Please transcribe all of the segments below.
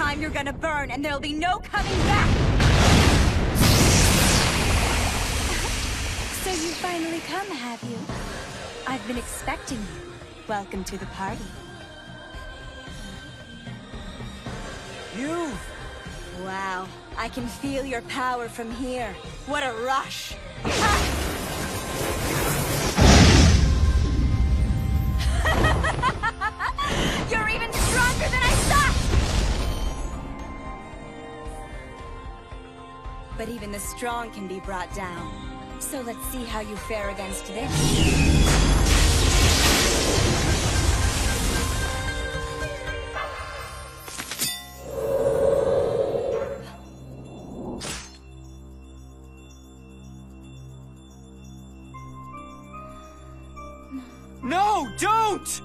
time you're gonna burn, and there'll be no coming back! So you finally come, have you? I've been expecting you. Welcome to the party. You! Wow, I can feel your power from here. What a rush! You're even stronger than I thought! But even the strong can be brought down. So let's see how you fare against this. No, don't!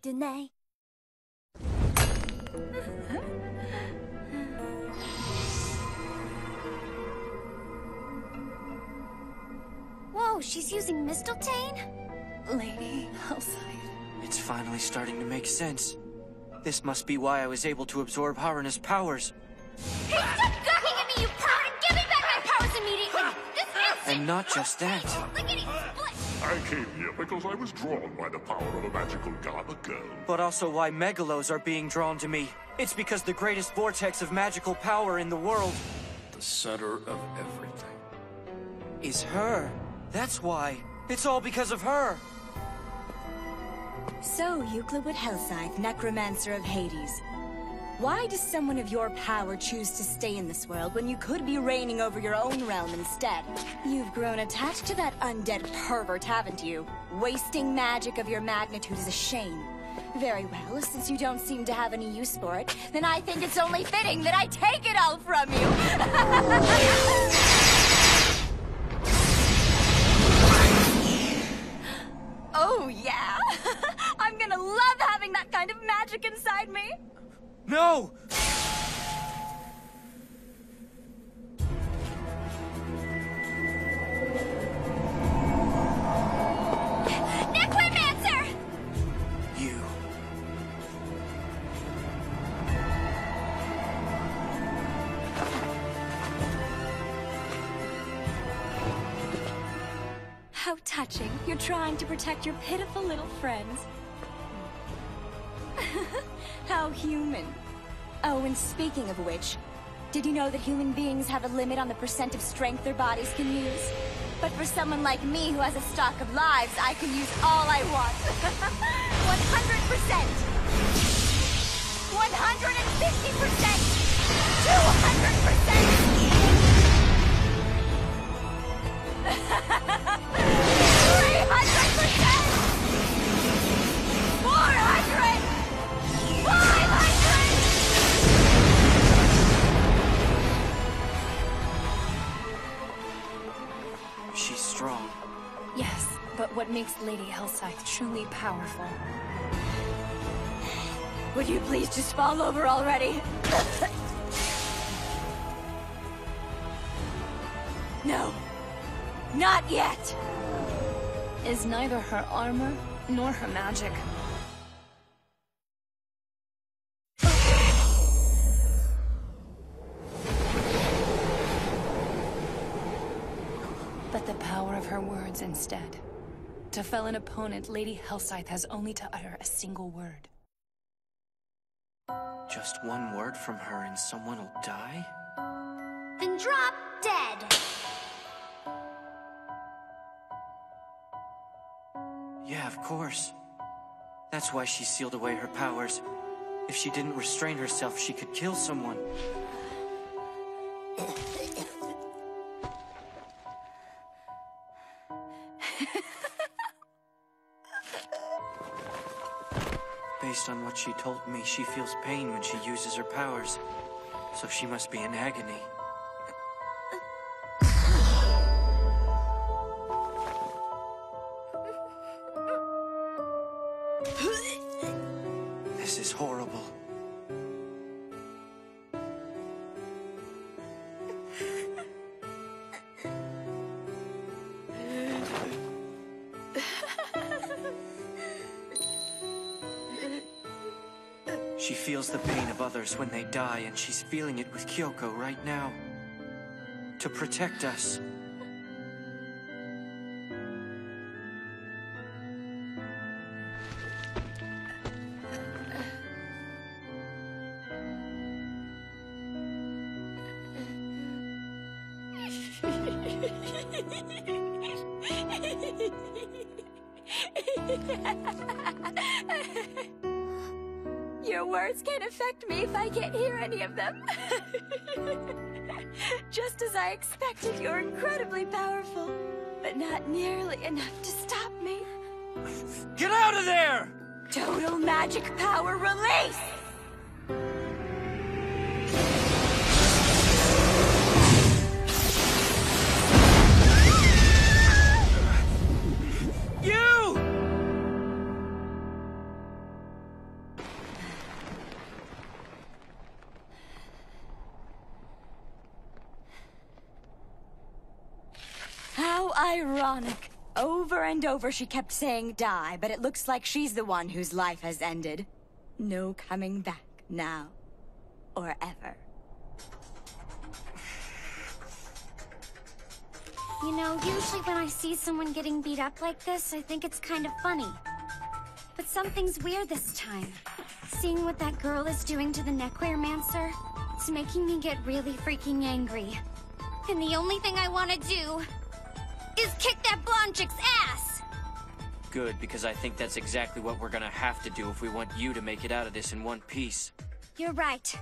Tonight. Whoa, she's using Mistletoe? Lady Hellside. It's finally starting to make sense. This must be why I was able to absorb Haruna's powers. Hey, stop gawking at me, you pervert! Give me back my powers immediately! This instant! And not just that. I came here because I was drawn by the power of a magical Gaba girl. But also why Megalos are being drawn to me. It's because the greatest vortex of magical power in the world... The center of everything. ...is her. That's why. It's all because of her. So, Euclid Hellscythe, Necromancer of Hades. Why does someone of your power choose to stay in this world when you could be reigning over your own realm instead? You've grown attached to that undead pervert, haven't you? Wasting magic of your magnitude is a shame. Very well, since you don't seem to have any use for it, then I think it's only fitting that I take it all from you! Oh, yeah? I'm gonna love having that kind of magic inside me! No! Necromancer! You. How touching. You're trying to protect your pitiful little friends. How human. Oh, and speaking of which, did you know that human beings have a limit on the percent of strength their bodies can use? But for someone like me who has a stock of lives, I can use all I want. 100%! 150%! 200%! 300%! 400! makes Lady Hellscythe truly powerful? Would you please just fall over already? No. Not yet! Is neither her armor nor her magic. But the power of her words instead. To fell an opponent, Lady Hellscythe has only to utter a single word. Just one word from her and someone will die? Then drop dead. Yeah, of course. That's why she sealed away her powers. If she didn't restrain herself, she could kill someone. Based on what she told me, she feels pain when she uses her powers. So she must be in agony. This is horrible. She feels the pain of others when they die, and she's feeling it with Kyoko right now. To protect us. Your words can't affect me if I can't hear any of them. Just as I expected, you're incredibly powerful, but not nearly enough to stop me. Get out of there! Total magic power release! You! How ironic. Over and over she kept saying die, but it looks like she's the one whose life has ended. No coming back now. Or ever. You know, usually when I see someone getting beat up like this, I think it's kind of funny. But something's weird this time. Seeing what that girl is doing to the Necromancer, it's making me get really freaking angry. And the only thing I want to do is kick that blonde chick's ass! Good, because I think that's exactly what we're gonna have to do if we want you to make it out of this in one piece. You're right.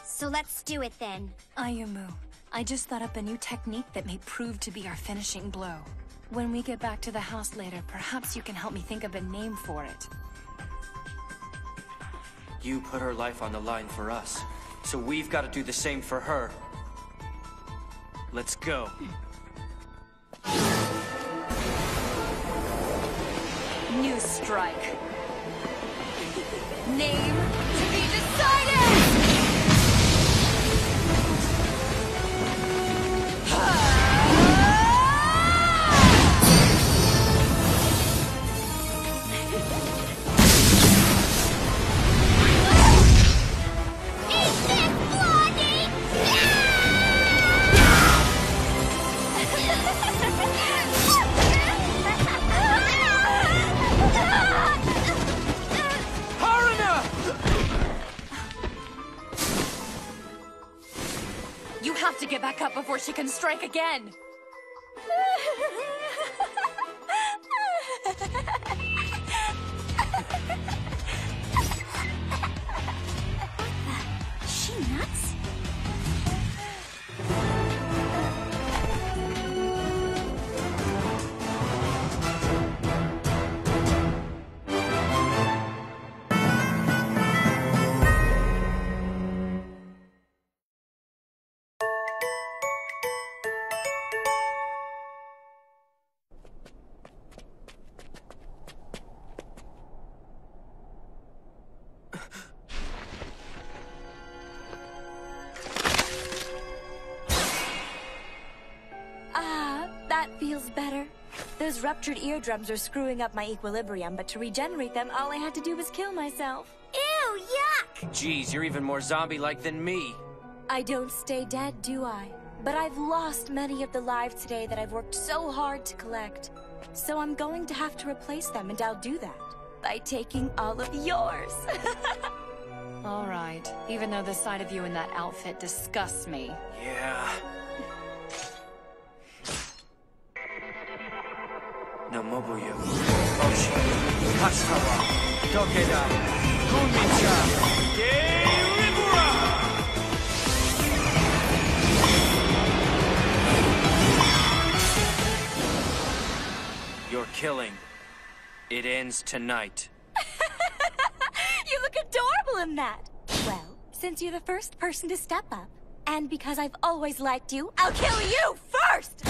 So let's do it then. Ayumu, I just thought up a new technique that may prove to be our finishing blow. When we get back to the house later, perhaps you can help me think of a name for it. You put her life on the line for us, so we've got to do the same for her. Let's go. New strike. Name to be decided! You have to get back up before she can strike again! Is she nuts? Those ruptured eardrums are screwing up my equilibrium, but to regenerate them, all I had to do was kill myself. Ew, yuck! Geez, you're even more zombie-like than me. I don't stay dead, do I? But I've lost many of the lives today that I've worked so hard to collect. So I'm going to have to replace them, and I'll do that by taking all of yours. All right, even though the sight of you in that outfit disgusts me. Yeah. No mobuyo. Oshi. Hashitawa. Dokeda. Kunnicha. Delibera! Your killing. It ends tonight. You look adorable in that. Well, since you're the first person to step up, and because I've always liked you, I'll kill you first!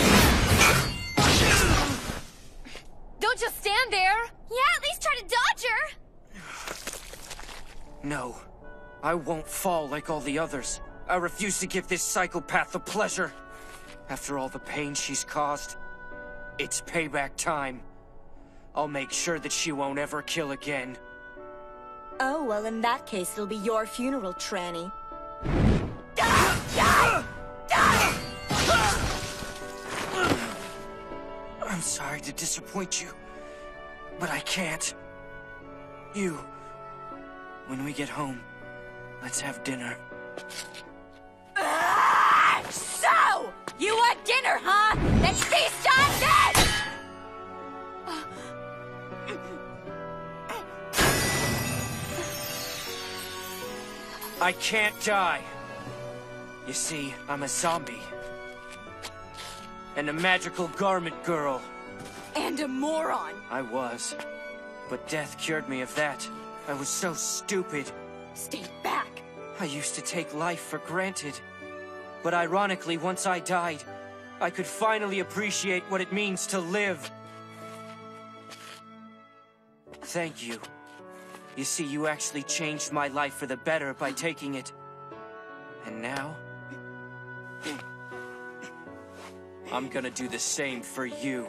Don't just stand there! Yeah, at least try to dodge her! No. I won't fall like all the others. I refuse to give this psychopath the pleasure. After all the pain she's caused, it's payback time. I'll make sure that she won't ever kill again. Oh, well, in that case, it'll be your funeral, tranny. I'm sorry to disappoint you, but I can't. When we get home, let's have dinner. So! You want dinner, huh? Then feast on this! I can't die. You see, I'm a zombie. And a magical garment girl. And a moron. I was. But death cured me of that. I was so stupid. Stay back. I used to take life for granted. But ironically, once I died, I could finally appreciate what it means to live. Thank you. You see, you actually changed my life for the better by taking it. And now, I'm gonna do the same for you.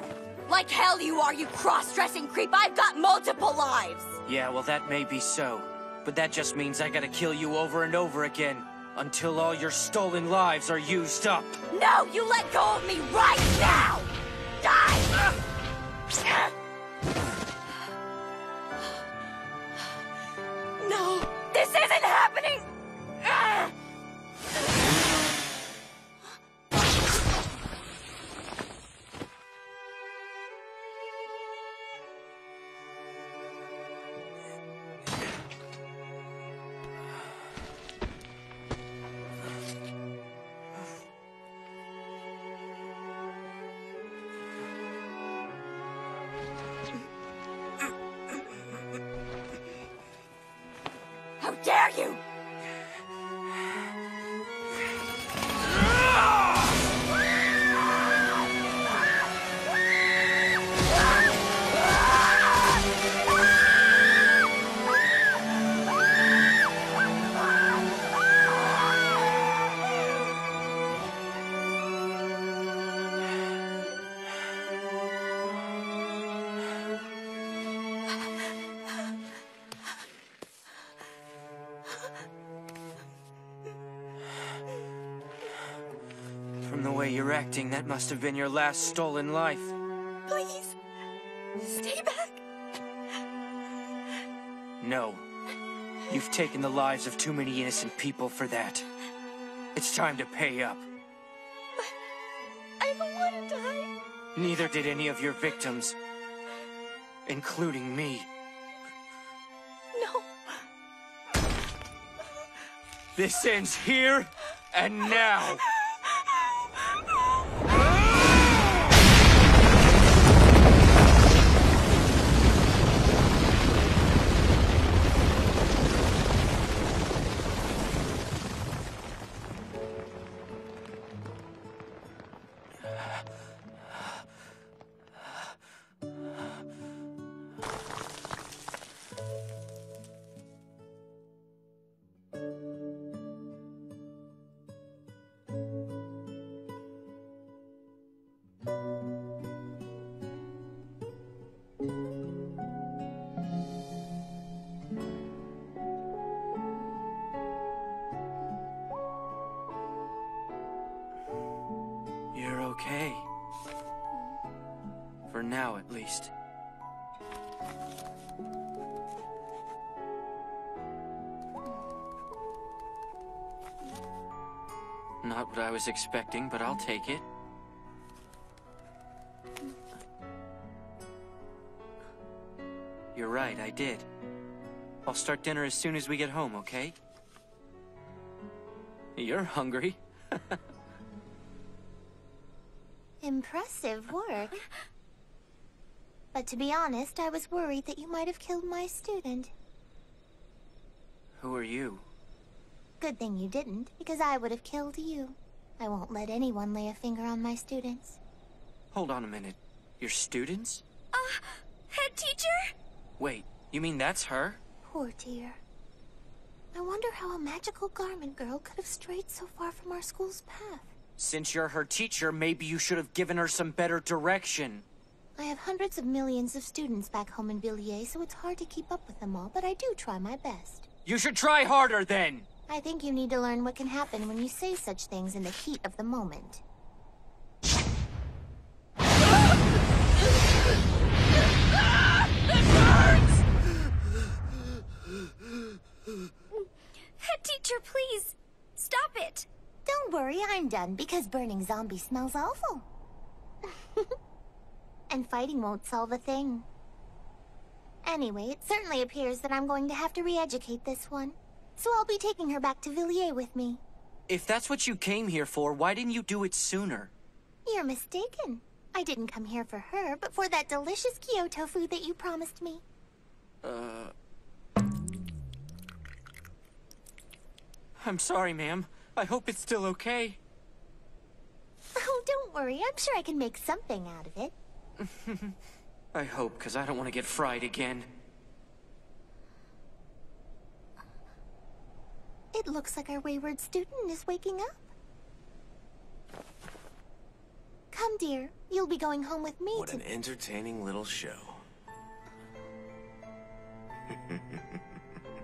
Like hell you are, you cross-dressing creep! I've got multiple lives! Yeah, well, that may be so. But that just means I gotta kill you over and over again, until all your stolen lives are used up. No, you let go of me right now! Die! No, this isn't happening! How dare you! From the way you're acting, that must have been your last stolen life. Please, stay back. No. You've taken the lives of too many innocent people for that. It's time to pay up. I don't want to die. Neither did any of your victims. Including me. No. This ends here and now. least. Not what I was expecting, but I'll take it. You're right, I did. I'll start dinner as soon as we get home, okay? You're hungry. Impressive work. But to be honest, I was worried that you might have killed my student. Who are you? Good thing you didn't, because I would have killed you. I won't let anyone lay a finger on my students. Hold on a minute. Your students? Head teacher? Wait, you mean that's her? Poor dear. I wonder how a magical garment girl could have strayed so far from our school's path. Since you're her teacher, maybe you should have given her some better direction. I have hundreds of millions of students back home in Villiers, so it's hard to keep up with them all, but I do try my best. You should try harder, then! I think you need to learn what can happen when you say such things in the heat of the moment. Head teacher, please. Stop it. Don't worry, I'm done, because burning zombie smells awful. And fighting won't solve a thing. Anyway, it certainly appears that I'm going to have to re-educate this one. So I'll be taking her back to Villiers with me. If that's what you came here for, why didn't you do it sooner? You're mistaken. I didn't come here for her, but for that delicious Kyoto food that you promised me. I'm sorry, ma'am. I hope it's still okay. Oh, don't worry. I'm sure I can make something out of it. I hope, because I don't want to get fried again. It looks like our wayward student is waking up. Come, dear. You'll be going home with me What an entertaining little show.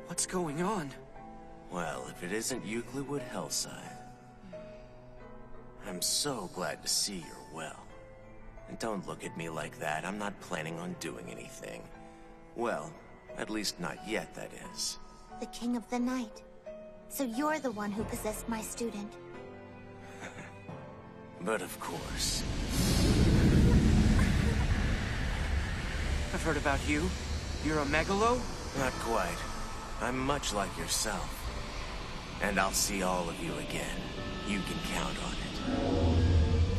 What's going on? Well, if it isn't Euclidwood Hellside. I'm so glad to see you're well. And don't look at me like that. I'm not planning on doing anything. Well, at least not yet, that is. The King of the Night. So you're the one who possessed my student. But of course. I've heard about you. You're a megalo? Not quite. I'm much like yourself. And I'll see all of you again. You can count on it.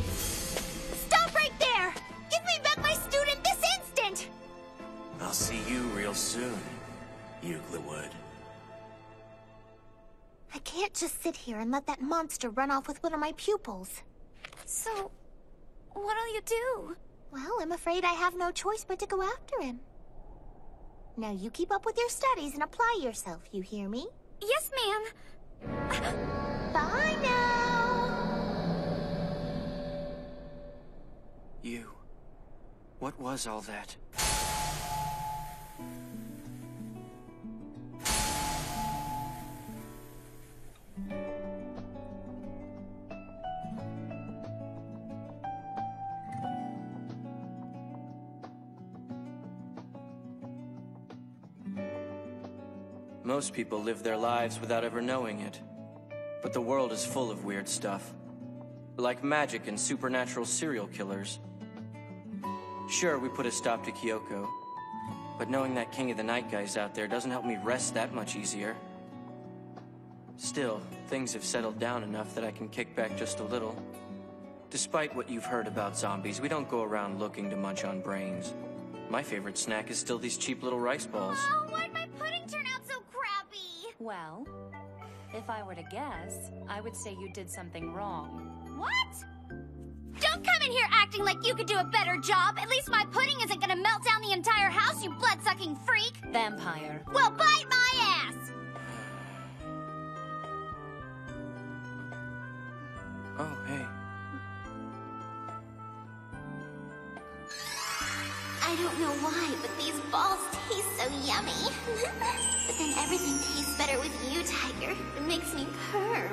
Stop right there! Give me back my student this instant! I'll see you real soon, Euclidwood. I can't just sit here and let that monster run off with one of my pupils. So, what'll you do? Well, I'm afraid I have no choice but to go after him. Now you keep up with your studies and apply yourself, you hear me? Yes, ma'am. Bye now! You. What was all that? Most people live their lives without ever knowing it. But the world is full of weird stuff. Like magic and supernatural serial killers. Sure, we put a stop to Kyoko. But knowing that King of the Night guy's out there doesn't help me rest that much easier. Still, things have settled down enough that I can kick back just a little. Despite what you've heard about zombies, we don't go around looking to munch on brains. My favorite snack is still these cheap little rice balls. Oh, why'd my pudding turn out so crappy? Well, if I were to guess, I would say you did something wrong. What? Don't come in here acting like you could do a better job. At least my pudding isn't gonna melt down the entire house, you blood-sucking freak. Vampire. Well, bite my ass! Oh, hey. I don't know why, but these balls taste so yummy. But then everything tastes better with you, Tiger. It makes me purr.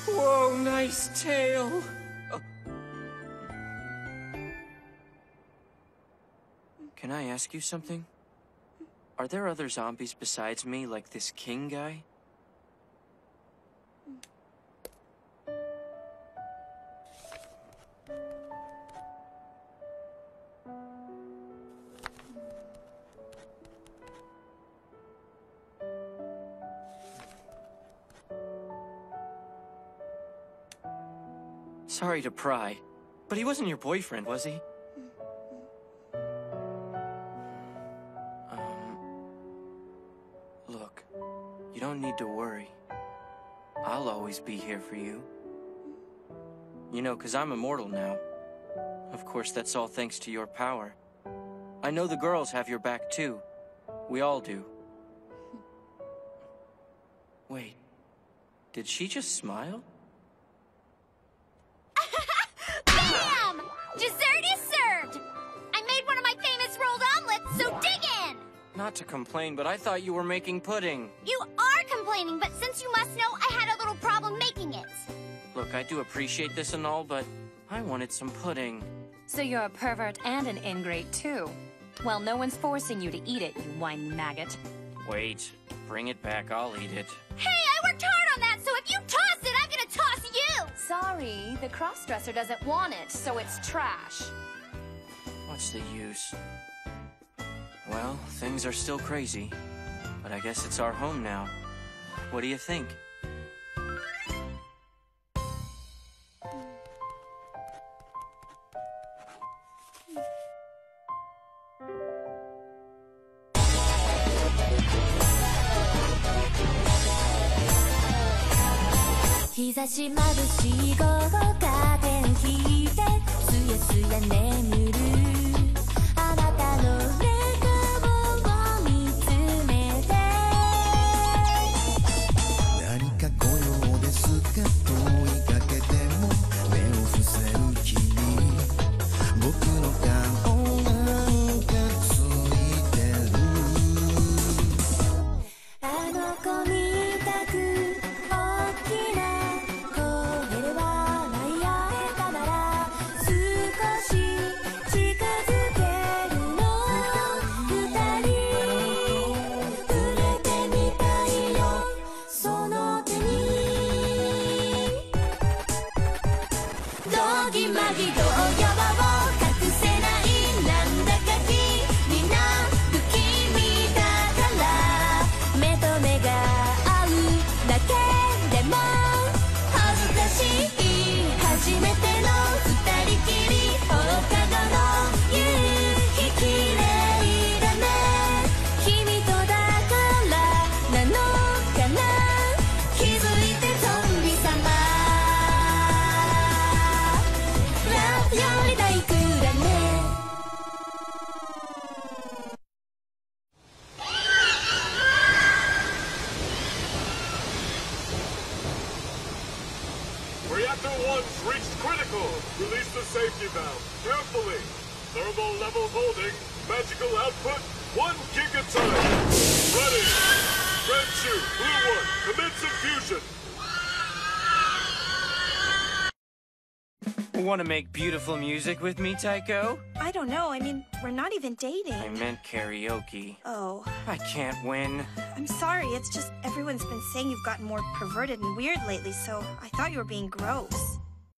Whoa, nice tail! ask you something? Are there other zombies besides me, like this king guy? Sorry to pry, but he wasn't your boyfriend, was he? Look, you don't need to worry. I'll always be here for you. You know, 'cause I'm immortal now. Of course, that's all thanks to your power. I know the girls have your back too. We all do. Wait, did she just smile? Bam! Dessert is served! I made one of my famous rolled omelets, so dig in! Not to complain, but I thought you were making pudding. You are complaining, but since you must know, I had a little problem making it. Look, I do appreciate this and all, but I wanted some pudding. So you're a pervert and an ingrate, too. Well, no one's forcing you to eat it, you whiny maggot. Wait, bring it back, I'll eat it. Hey, I worked hard on that, so if you toss it, I'm gonna toss you! Sorry, the crossdresser doesn't want it, so it's trash. What's the use? Well, things are still crazy, but I guess it's our home now. What do you think?日差しまぶしい午後カーテン引いてすやすや眠るあなたの笑顔を見つめて何かご用ですか問いかけても目を伏せる君僕の顔なんかついてるあの子みたく大きなReactor 1's reached critical. Release the safety valve. Carefully. Thermal levels holding. Magical output 1 gigaton. Ready. Red 2, blue 1. Commence infusion. Want to make beautiful music with me, Tycho? I don't know. I mean, we're not even dating. I meant karaoke. Oh. I can't win. I'm sorry. It's just everyone's been saying you've gotten more perverted and weird lately, so I thought you were being gross.